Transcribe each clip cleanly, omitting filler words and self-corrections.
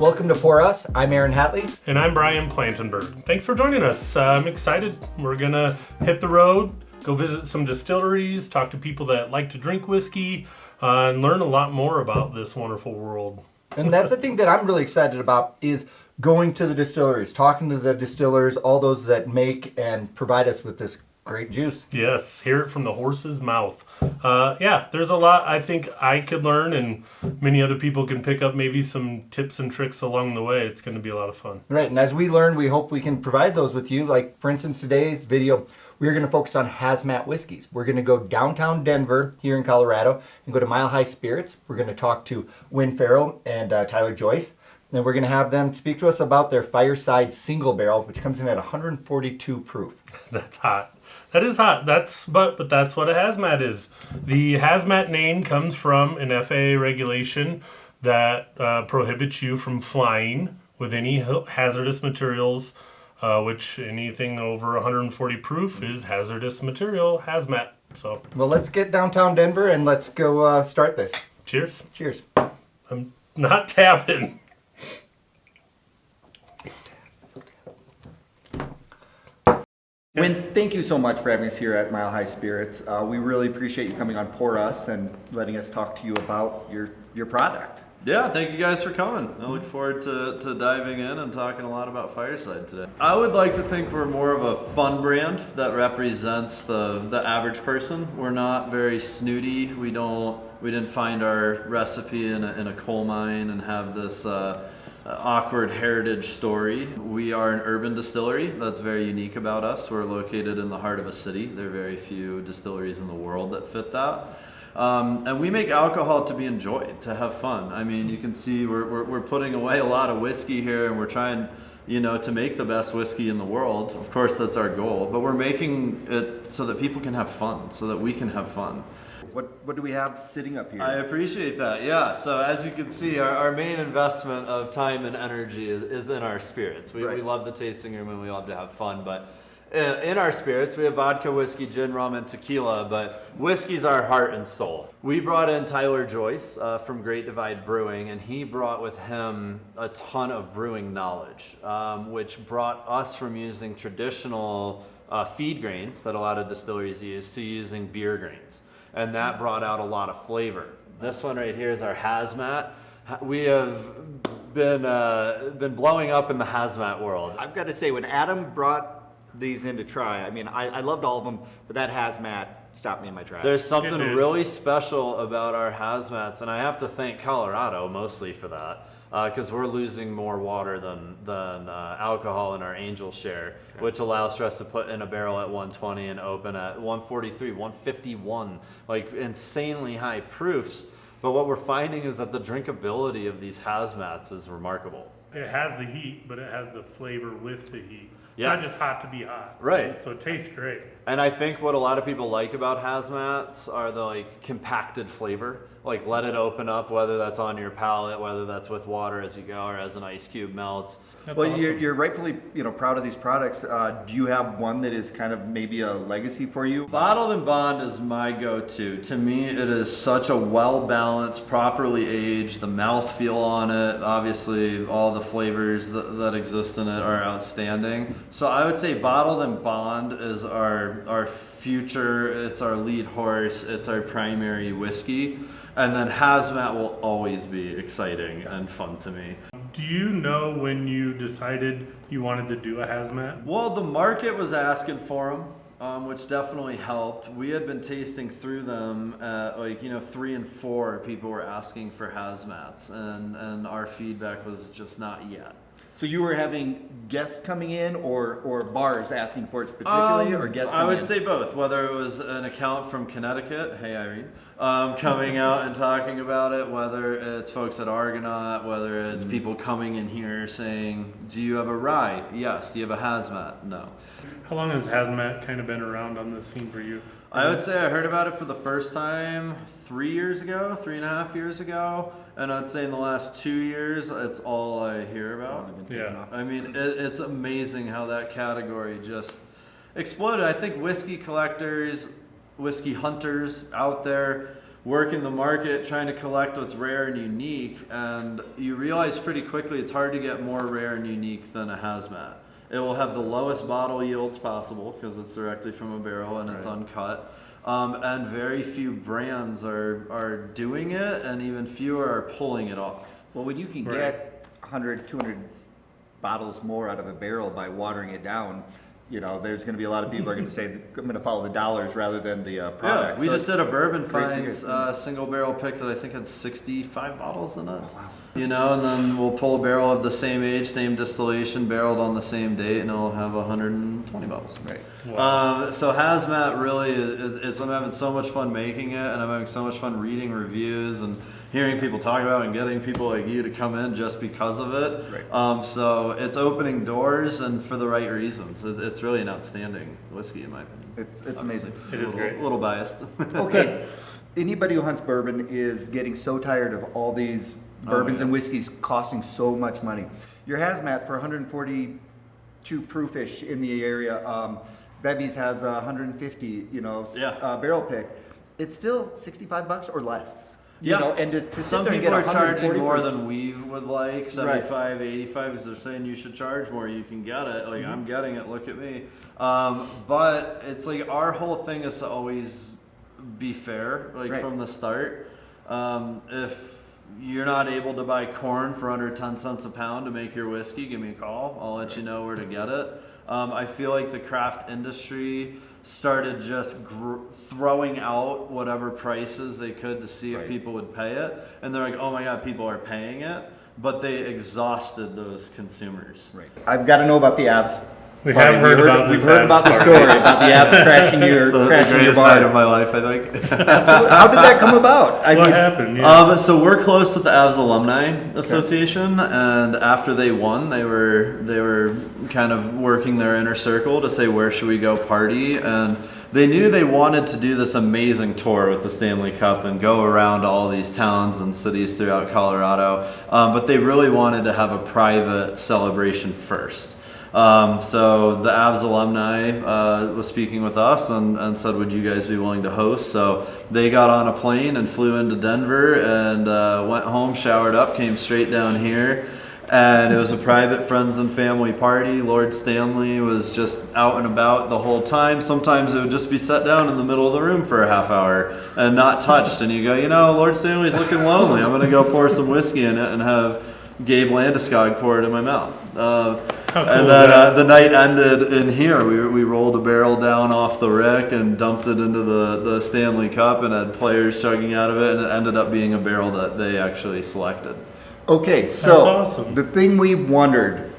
Welcome to For Us. I'm Aaron Hatley. And I'm Brian Plantenberg. Thanks for joining us. I'm excited. We're going to hit the road, go visit some distilleries, talk to people that like to drink whiskey, and learn a lot more about this wonderful world. And that's the thing that I'm really excited about is going to the distilleries, talking to the distillers, all those that make and provide us with this great juice. Yes, hear it from the horse's mouth. There's a lot I think I could learn, and many other people can pick up maybe some tips and tricks along the way. It's going to be a lot of fun. Right, and as we learn, we hope we can provide those with you. Like, for instance, today's video, we're going to focus on Hazmat whiskeys. We're going to go downtown Denver here in Colorado and go to Mile High Spirits. We're going to talk to Win Farrell and Tyler Joyce. Then we're going to have them speak to us about their Fireside Single Barrel, which comes in at 142 proof. That's hot. That is hot. But that's what a hazmat is. The hazmat name comes from an FAA regulation that prohibits you from flying with any hazardous materials, which anything over 140 proof is hazardous material, hazmat. So, well, let's get downtown Denver and let's go start this. Cheers. Cheers. I'm not tapping. Win, thank you so much for having us here at Mile High Spirits. We really appreciate you coming on Pour Us and letting us talk to you about your product. Yeah, thank you guys for coming. I look forward to diving in and talking a lot about Fireside today. I would like to think we're more of a fun brand that represents the average person. We're not very snooty. We didn't find our recipe in a coal mine and have this awkward heritage story. We are an urban distillery. That's very unique about us. We're located in the heart of a city. There are very few distilleries in the world that fit that. And we make alcohol to be enjoyed, to have fun. I mean, you can see we're putting away a lot of whiskey here, and we're trying, to make the best whiskey in the world. Of course, that's our goal. But we're making it so that people can have fun, so that we can have fun. What do we have sitting up here? I appreciate that, yeah. So as you can see, our main investment of time and energy is in our spirits. We love the tasting room and we love to have fun, but in our spirits, we have vodka, whiskey, gin, rum, and tequila, but whiskey's our heart and soul. We brought in Tyler Joyce from Great Divide Brewing, and he brought with him a ton of brewing knowledge, which brought us from using traditional feed grains that a lot of distilleries use to using beer grains. And that brought out a lot of flavor. This one right here is our Hazmat. We have been blowing up in the Hazmat world. I've got to say, when Adam brought these in to try, I loved all of them, but that Hazmat stopped me in my tracks. There's something really special about our Hazmats, and I have to thank Colorado mostly for that. Because we're losing more water than alcohol in our Angel share, which allows for us to put in a barrel at 120 and open at 143, 151, like insanely high proofs. But what we're finding is that the drinkability of these Hazmats is remarkable. It has the heat, but it has the flavor with the heat. It's Yes. not just hot to be hot. Right. So it tastes great. And I think what a lot of people like about Hazmats are the compacted flavor. Like, let it open up, whether that's on your palate, whether that's with water as you go or as an ice cube melts. That's Well, awesome. you're rightfully proud of these products. Do you have one that is kind of maybe a legacy for you? Bottled and Bond is my go-to. To me, it is such a well-balanced, properly aged, the mouthfeel on it, obviously all the flavors that exist in it are outstanding. So I would say Bottled and Bond is our future, it's our lead horse, it's our primary whiskey. And then Hazmat will always be exciting and fun to me. Do you know when you decided you wanted to do a hazmat? Well, the market was asking for them, which definitely helped. We had been tasting through them at 3 and 4 people were asking for hazmats, and our feedback was just not yet. So you were having guests coming in or bars asking for it particularly, or guests coming in? I would say both, whether it was an account from Connecticut, hey Irene, coming out and talking about it, whether it's folks at Argonaut, whether it's people coming in here saying, do you have a rye? Yes. Do you have a hazmat? No. How long has hazmat kind of been around on the scene for you? I would say I heard about it for the first time 3 years ago, 3.5 years ago. And I'd say in the last 2 years, it's all I hear about. Yeah. I mean, it's amazing how that category just exploded. I think whiskey collectors, whiskey hunters out there working the market, trying to collect what's rare and unique, and you realize pretty quickly it's hard to get more rare and unique than a Hazmat. It will have the lowest bottle yields possible because it's directly from a barrel and it's uncut. And very few brands are doing it, and even fewer are pulling it off. Well, when you can get 100, 200 bottles more out of a barrel by watering it down, you know, there's going to be a lot of people are going to say, I'm going to follow the dollars rather than the product. Yeah, we so just did a bourbon great finds single barrel pick that I think had 65 bottles in it. Oh, wow. You know, and then we'll pull a barrel of the same age, same distillation, barreled on the same date, and it'll have 120 bottles. Right. Wow. So Hazmat really, I'm having so much fun making it, and I'm having so much fun reading reviews and hearing people talk about it and getting people like you to come in just because of it. Right. So it's opening doors, and for the right reasons. It's really an outstanding whiskey in my opinion. It's amazing. It is great. A little biased. Okay, anybody who hunts bourbon is getting so tired of all these bourbons and whiskeys costing so much money. Your Hazmat for 142 proofish in the area. Bevy's has 150, barrel pick. It's still 65 bucks or less. You know, and to some sit there people and are get charging more for than we would like, 75, 85, because they're saying you should charge more, you can get it. Like, I'm getting it, look at me. But it's like our whole thing is to always be fair, like from the start. If you're not able to buy corn for under 10 cents a pound to make your whiskey, give me a call. I'll let you know where to get it. I feel like the craft industry started just throwing out whatever prices they could to see if people would pay it. And they're like, oh my God, people are paying it. But they exhausted those consumers. Right. I've got to know about the abs. We've heard about the story about the abs crashing your the crashing greatest your bar. night of my life, I think. Absolutely. How did that come about? What happened? Yeah. So we're close with the Avs Alumni Association, and after they won, they were kind of working their inner circle to say, where should we go party? And they knew they wanted to do this amazing tour with the Stanley Cup and go around all these towns and cities throughout Colorado, but they really wanted to have a private celebration first. So the Avs alumni was speaking with us and said, would you guys be willing to host? So they got on a plane and flew into Denver and went home, showered up, came straight down here. And it was a private friends and family party. Lord Stanley was just out and about the whole time. Sometimes it would just be set down in the middle of the room for a half hour and not touched. And you go, Lord Stanley's looking lonely. I'm going to go pour some whiskey in it and have Gabe Landeskog pour it in my mouth. And then the night ended in here. We rolled a barrel down off the rick and dumped it into the Stanley Cup and had players chugging out of it, and it ended up being a barrel that they actually selected. Okay, so awesome. The thing we wondered,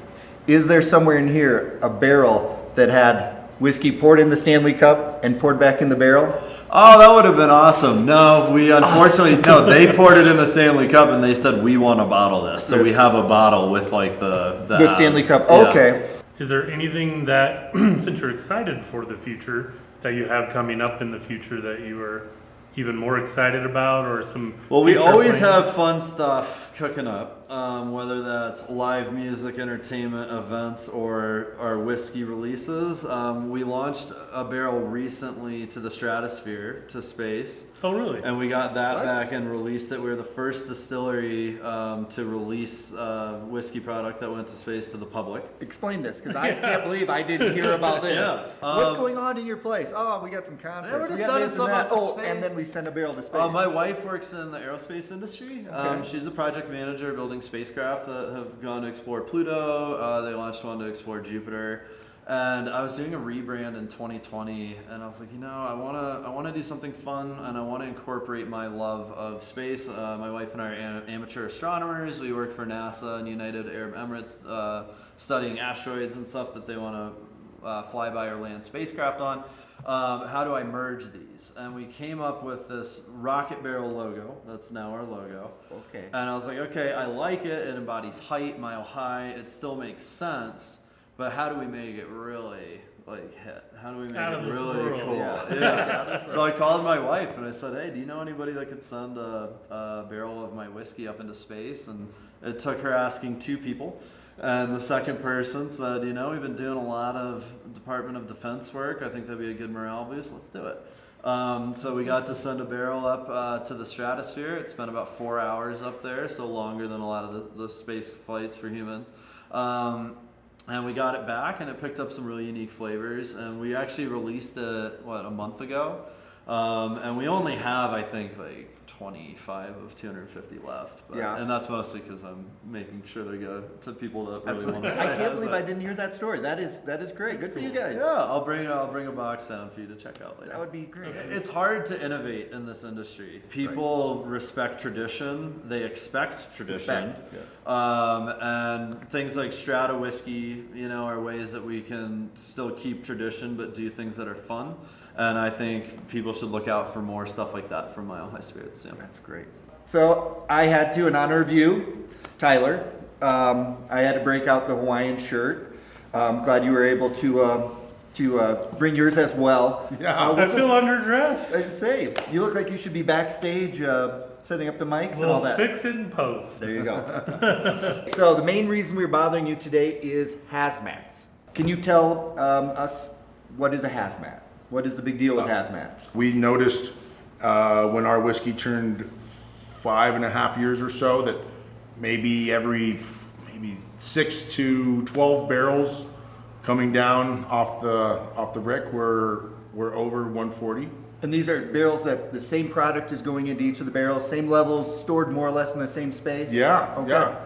is there somewhere in here a barrel that had whiskey poured in the Stanley Cup and poured back in the barrel? Oh, that would have been awesome. No, we unfortunately, they poured it in the Stanley Cup and they said, we want to bottle this. So we have a bottle with like the Stanley Cup. Yeah. Okay. Is there anything that, since you're excited for the future, that you have coming up in the future that you are even more excited about, or some? Well, we future always plans? have fun stuff cooking up, whether that's live music, entertainment events, or our whiskey releases. We launched a barrel recently to the stratosphere, to space. Oh, really? And we got that back and released it. We were the first distillery to release whiskey product that went to space to the public. Explain this, because I can't believe I didn't hear about this. Yeah. What's going on in your place? Oh, we got some concerts. we're just We got sending this some and that. up to Oh, space. and then we send a barrel to space. My wife works in the aerospace industry. She's a project manager building spacecraft that have gone to explore Pluto. They launched one to explore Jupiter. And I was doing a rebrand in 2020, and I was like, I want to do something fun, and I want to incorporate my love of space. My wife and I are amateur astronomers. We work for NASA and United Arab Emirates, studying asteroids and stuff that they want to fly by or land spacecraft on. How do I merge these? And we came up with this rocket barrel logo. That's now our logo. Okay. And I was like, okay, I like it. It embodies height, mile high. It still makes sense. But how do we make it really hit? How do we make it really cool? Yeah. So I called my wife and I said, hey, do you know anybody that could send a barrel of my whiskey up into space? And it took her asking 2 people. And the second person said, we've been doing a lot of Department of Defense work. I think that'd be a good morale boost. Let's do it. So we got to send a barrel up to the stratosphere. It spent about 4 hours up there, so longer than a lot of the space flights for humans. And we got it back, and it picked up some really unique flavors. And we actually released it, a month ago? And we only have, I think, like 25 of 250 left. But, Yeah. And that's mostly because I'm making sure they go to people that really want to. I can't believe I didn't hear that story. That is great. Good for you guys. Yeah, I'll bring a box down for you to check out later. That would be great. It's hard to innovate in this industry. People respect tradition. They expect tradition. Yes. And things like Strato Whiskey, are ways that we can still keep tradition but do things that are fun. And I think people should look out for more stuff like that from Mile High Spirits. Yeah. That's great. So I had to, in honor of you, Tyler, I had to break out the Hawaiian shirt. I'm glad you were able to bring yours as well. Yeah, I feel underdressed. I say, you look like you should be backstage setting up the mics and all that. Fix it and post. There you go. So the main reason we're bothering you today is hazmats. Can you tell us what is a hazmat? What is the big deal with hazmats? We noticed when our whiskey turned 5.5 years or so that maybe 6 to 12 barrels coming down off the brick were over 140. And these are barrels that the same product is going into each of the barrels, same levels, stored more or less in the same space? Yeah, Okay. yeah.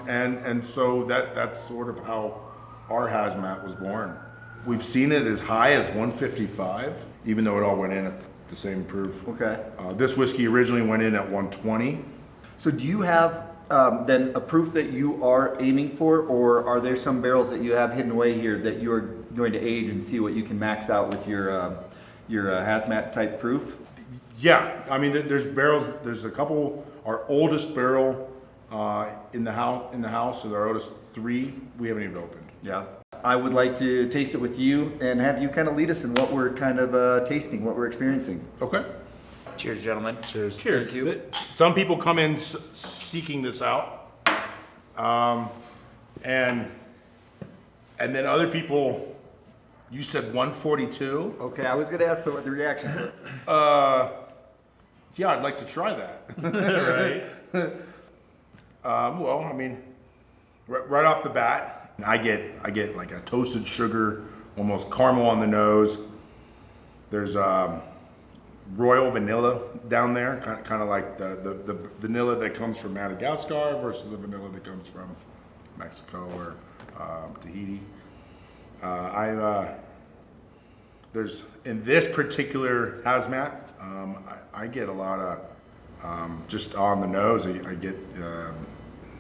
And so that's sort of how our hazmat was born. We've seen it as high as 155, even though it all went in at the same proof. Okay. This whiskey originally went in at 120. So do you have then a proof that you are aiming for, or are there some barrels that you have hidden away here that you're going to age and see what you can max out with your hazmat type proof? Yeah, I mean, there's barrels. There's a couple. Our oldest barrel in the house, so our oldest 3, we haven't even opened. Yeah. I would like to taste it with you and have you kind of lead us in what we're kind of tasting, what we're experiencing. Okay. Cheers, gentlemen. Cheers. Cheers. Thank you. Some people come in seeking this out, and then other people. You said 142. Okay, I was going to ask the reaction. Yeah, I'd like to try that. Right. Well, I mean, right off the bat, I get like a toasted sugar, almost caramel on the nose. There's royal vanilla down there, kind of like the vanilla that comes from Madagascar versus the vanilla that comes from Mexico or Tahiti. There's in this particular hazmat, I get a lot of just on the nose. I get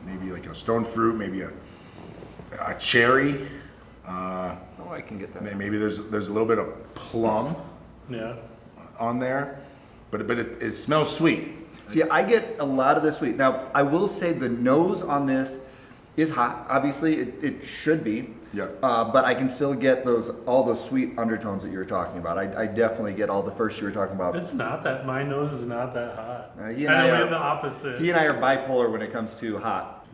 maybe like a stone fruit, maybe a cherry. Oh, I can get that. Maybe there's a little bit of plum. Yeah. On there, but it smells sweet. See, I get a lot of the sweet. Now, I will say the nose on this is hot. Obviously, it should be. Yeah. But I can still get all those sweet undertones that you were talking about. I definitely get all the first you were talking about. It's not that, my nose is not that hot. He and I I'm are the opposite. He and I are bipolar when it comes to hot.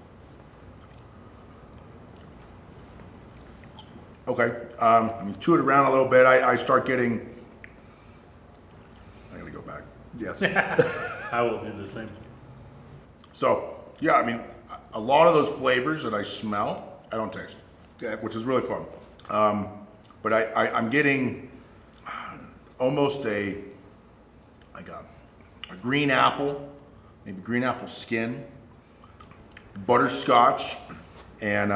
Okay. I mean, chew it around a little bit. I start getting. I'm gonna go back. Yes. I will do the same. So yeah, I mean, a lot of those flavors that I smell, I don't taste, Okay. which is really fun. But I'm getting almost a green apple, maybe green apple skin, butterscotch, and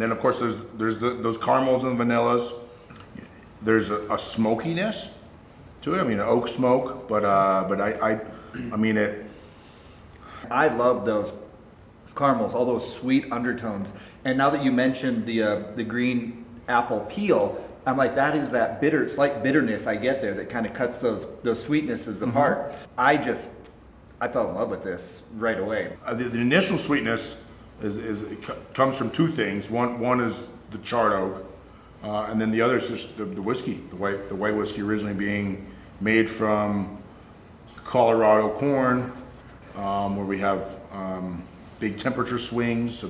then of course there's those caramels and vanillas. There's a smokiness to it. I mean, an oak smoke, but I mean it. I love those caramels, all those sweet undertones. And now that you mentioned the green apple peel, I'm like, that is that slight bitterness I get there that kind of cuts those sweetnesses apart. I fell in love with this right away. The initial sweetness comes from 2 things. One is the charred oak, and then the other is just the whiskey, the white whiskey originally being made from Colorado corn, where we have big temperature swings. So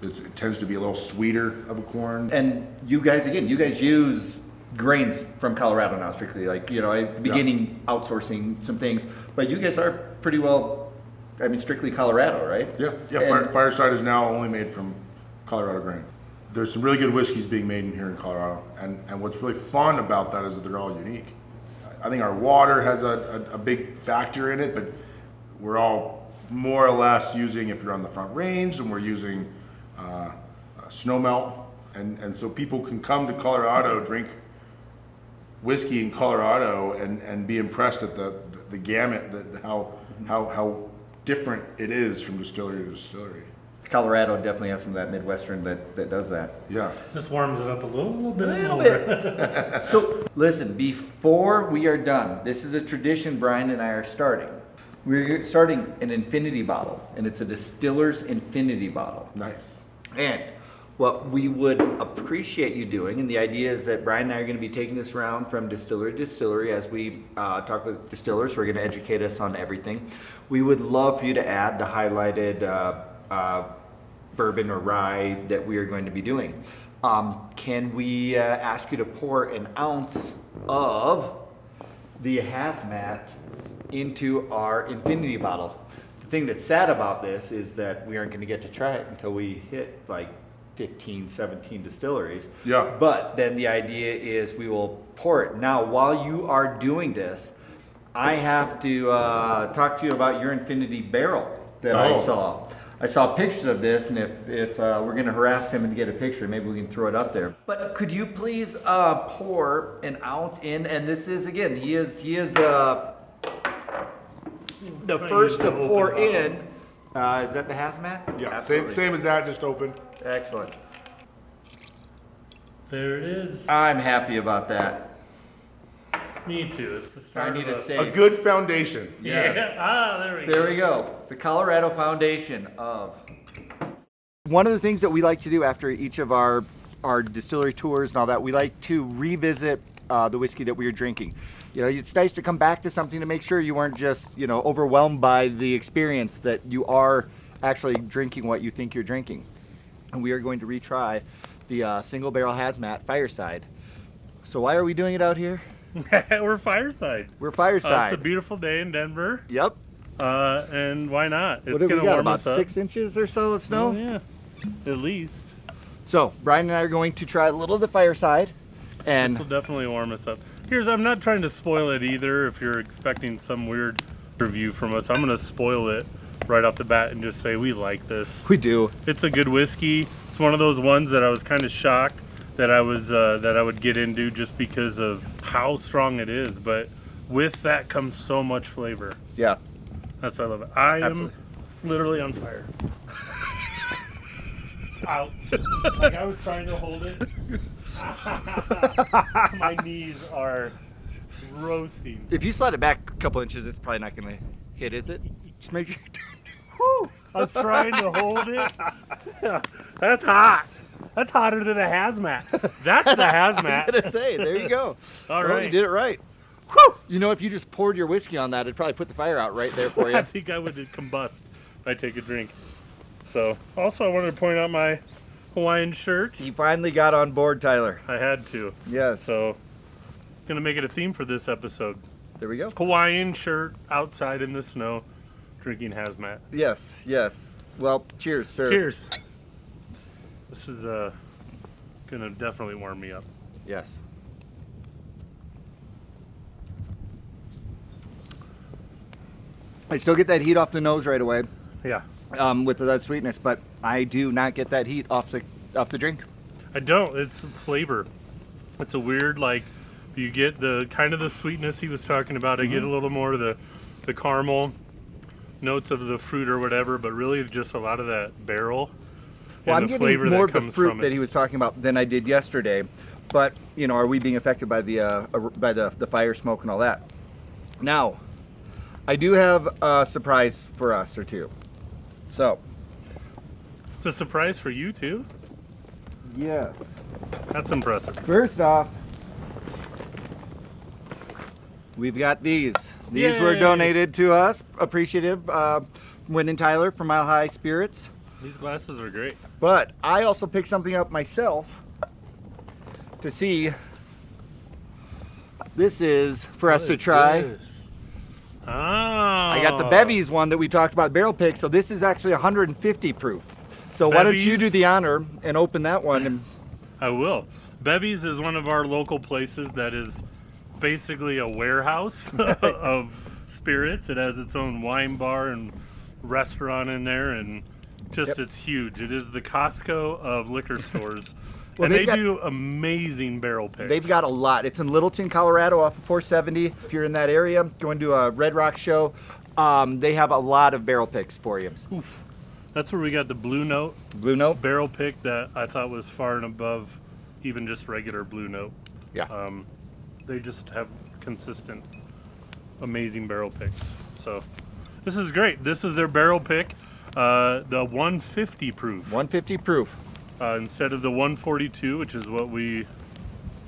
it tends to be a little sweeter of a corn. And you guys use grains from Colorado now, strictly. Like, you know, beginning outsourcing some things. But you guys are pretty well, I mean, strictly Colorado, right? Yeah. Fireside is now only made from Colorado grain. There's some really good whiskeys being made in here in Colorado, and what's really fun about that is that they're all unique. I think our water has a big factor in it, but we're all more or less using, if you're on the Front Range, and we're using snowmelt, and so people can come to Colorado, drink whiskey in Colorado, and be impressed at the gamut, how different it is from distillery to distillery. Colorado definitely has some of that Midwestern that does that. Yeah. Just warms it up a little bit. So listen, before we are done, this is a tradition Brian and I are starting. We're starting an infinity bottle, and it's a distiller's infinity bottle. Nice. And what we would appreciate you doing, and the idea is that Brian and I are going to be taking this around from distillery to distillery as we talk with distillers. We're going to educate us on everything. We would love for you to add the highlighted bourbon or rye that we are going to be doing. Can we ask you to pour an ounce of the Hazmat into our infinity bottle? The thing that's sad about this is that we aren't going to get to try it until we hit like 15, 17 distilleries. Yeah. But then the idea is we will pour it. Now, while you are doing this, I have to talk to you about your infinity barrel that I saw. I saw pictures of this, and if we're going to harass him and get a picture, maybe we can throw it up there. But could you please pour an ounce in? And this is, again, he is the first to pour in. Is that the Hazmat? Yeah, Absolutely. same as that, just open. Excellent. There it is. I'm happy about that. Me too. It's the start I need of to say A good foundation. Yeah. There we go. There we go. The Colorado Foundation of. One of the things that we like to do after each of our distillery tours and all that, we like to revisit the whiskey that we are drinking. You know, it's nice to come back to something to make sure you weren't just, you know, overwhelmed by the experience, that you are actually drinking what you think you're drinking. And we are going to retry the Single Barrel Hazmat Fireside. So why are we doing it out here? We're Fireside. We're Fireside. It's a beautiful day in Denver. Yep. And why not? It's What do we gonna got, warm about us up. 6 inches or so of snow? Oh, yeah, at least. So Brian and I are going to try a little of the Fireside, and This will definitely warm us up. I'm not trying to spoil it either. If you're expecting some weird review from us, I'm gonna spoil it right off the bat and just say we like this. we do. It's a good whiskey. It's one of those ones that I was kind of shocked that I would get into just because of how strong it is. But with that comes so much flavor. Yeah. That's why I love it. I am Absolutely. literally on fire. Ouch. Like I was trying to hold it. My knees are roasting. If you slide it back a couple inches, it's probably not going to hit, is it? Just make sure. Whew. I was trying to hold it. That's hot. That's hotter than a Hazmat. That's the Hazmat. I was going to say, there you go. All Well, right. you did it right. Whew. You know, if you just poured your whiskey on that, it'd probably put the fire out right there for I you. think I would combust if I take a drink. So, also I wanted to point out my Hawaiian shirt. He finally got on board, Tyler. I had to. Yes. So, gonna make it a theme for this episode. There we go. Hawaiian shirt, outside in the snow, drinking Hazmat. Yes, yes. Well, cheers, sir. Cheers. This is gonna definitely warm me up. Yes. I still get that heat off the nose right away, Yeah. with that sweetness, but I do not get that heat off the drink. I don't. It's flavor. It's a weird, like, you get the kind of the sweetness he was talking about. I get a little more of the caramel notes of the fruit or whatever, but really just a lot of that barrel. Well, and I'm the getting flavor more that of the comes fruit from that it. he was talking about than I did yesterday. But you know, are we being affected by the fire smoke and all that? Now, I do have a surprise for us or two. So, It's a surprise for you too. yes. That's impressive. First off, we've got these. These were Yay. donated to us. Appreciative, Wynn and Tyler from Mile High Spirits. These glasses are great. But I also picked something up myself to see This is for us to try. Oh. I got the Bevies one that we talked about, barrel pick. So this is actually 150 proof. So why don't you do the honor and open that one? And I will. Bevies is one of our local places that is basically a warehouse of spirits. It has its own wine bar and restaurant in there, and just it's huge. It is the Costco of liquor stores. Well, and they do amazing barrel picks. They've got a lot. It's in Littleton, Colorado, off of 470. If you're in that area, going to a Red Rock show, they have a lot of barrel picks for you. Oof. That's where we got the Blue Note. Blue Note? Barrel pick that I thought was far and above even just regular Blue Note. Yeah. They just have consistent, amazing barrel picks. So this is great. This is their barrel pick, the 150 proof. 150 proof. Instead of the 142, which is what we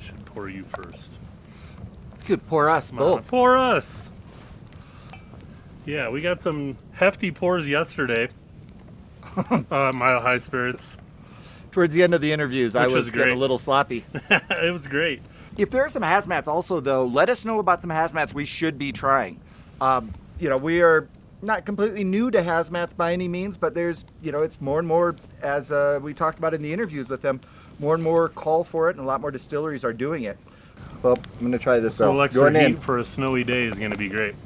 should pour you first. You could pour us both. Pour us. Yeah, we got some hefty pours yesterday. Mile High Spirits. Towards the end of the interviews, I was getting a little sloppy. It was great. If there are some hazmats also, though, let us know about some hazmats we should be trying. You know, we are not completely new to hazmats by any means, but there's, you know, it's more and more, as we talked about in the interviews with them, more and more call for it, and a lot more distilleries are doing it. Well, I'm going to try this out. A little extra heat for a snowy day is going to be great.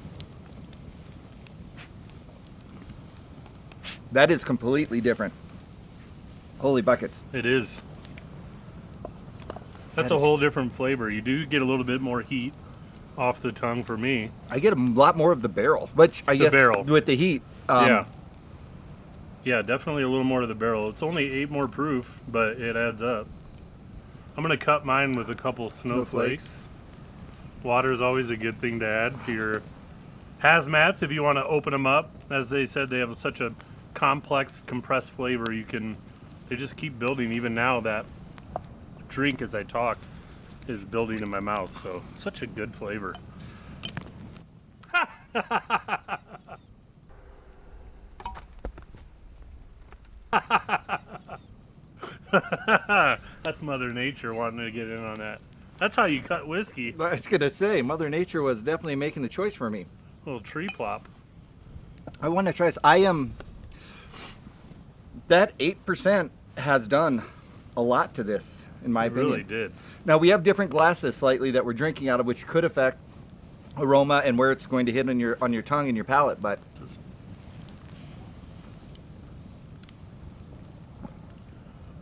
That is completely different. Holy buckets. It is. That's a whole different flavor. You do get a little bit more heat off the tongue for me. I get a lot more of the barrel, which I guess with the heat. Yeah, definitely a little more of the barrel. It's only 8 more proof, but it adds up. I'm going to cut mine with a couple snowflakes. Water is always a good thing to add to your hazmats if you want to open them up. As they said, they have such a complex compressed flavor. They just keep building. Even now, that drink as I talk is building in my mouth, so such a good flavor. That's Mother Nature wanting to get in on that. That's how you cut whiskey. I was gonna say, Mother Nature was definitely making the choice for me. A little tree plop. I want to try this. That 8% has done a lot to this, in my opinion. It really did. Now, we have different glasses slightly that we're drinking out of, which could affect aroma and where it's going to hit on your tongue and your palate, but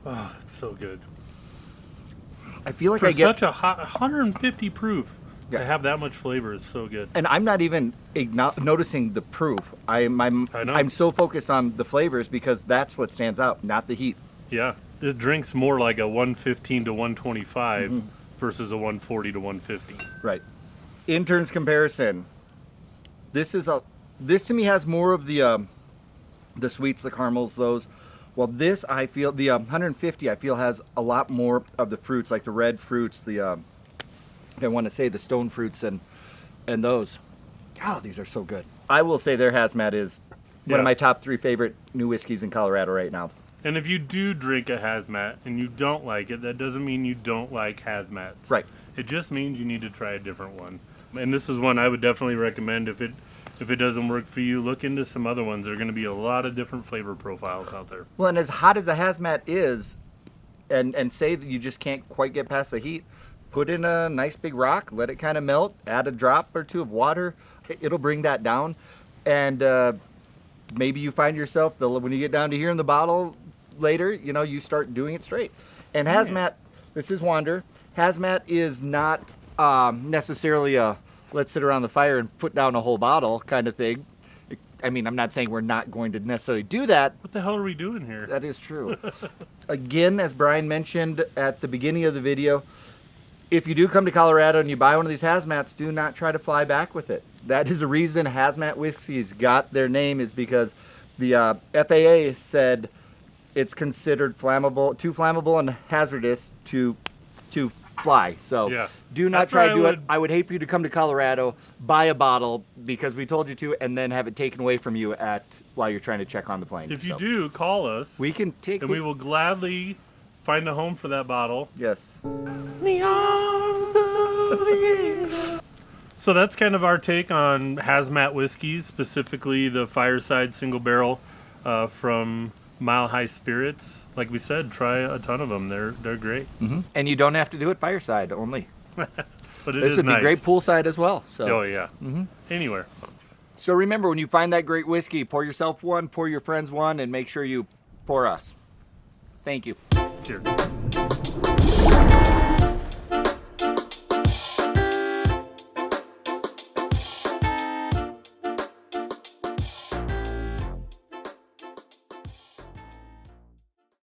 oh, it's so good. I feel like For I get such a hot 150 proof. Yeah. To have that much flavor is so good. And I'm not even noticing the proof. I know. I'm so focused on the flavors because that's what stands out, not the heat. Yeah, it drinks more like a 115 to 125 versus a 140 to 150. Right. In terms of comparison, this to me has more of the sweets, the caramels, those. Well, this I feel the 150 I feel has a lot more of the fruits, like the red fruits, the I want to say the stone fruits and those. Oh, these are so good. I will say their hazmat is one of my top 3 favorite new whiskeys in Colorado right now. And if you do drink a hazmat and you don't like it, that doesn't mean you don't like hazmats. Right. It just means you need to try a different one. And this is one I would definitely recommend. If it doesn't work for you, look into some other ones. There are going to be a lot of different flavor profiles out there. Well, and as hot as a hazmat is, and say that you just can't quite get past the heat, put in a nice big rock, let it kind of melt, add a drop or 2 of water. It'll bring that down. And maybe you find yourself, when you get down to here in the bottle later, you know, you start doing it straight. And hazmat, this is Wander. Hazmat is not necessarily a let's sit around the fire and put down a whole bottle kind of thing. I mean, I'm not saying we're not going to necessarily do that. What the hell are we doing here? That is true. Again, as Brian mentioned at the beginning of the video, if you do come to Colorado and you buy one of these hazmats, do not try to fly back with it. That is the reason hazmat whiskeys got their name, is because the FAA said it's considered flammable, too flammable and hazardous to fly. So do not try to do it. I would hate for you to come to Colorado, buy a bottle because we told you to, and then have it taken away from you while you're trying to check on the plane. If you do, call us. We can take and we will gladly find a home for that bottle. Yes. In the arms of So that's kind of our take on Hazmat whiskeys, specifically the Fireside Single Barrel from Mile High Spirits. Like we said, try a ton of them. They're great. And you don't have to do it fireside only. But This would be great poolside as well. So. Oh yeah. Anywhere. So remember, when you find that great whiskey, pour yourself one, pour your friends one, and make sure you pour us. Thank you. Cheers.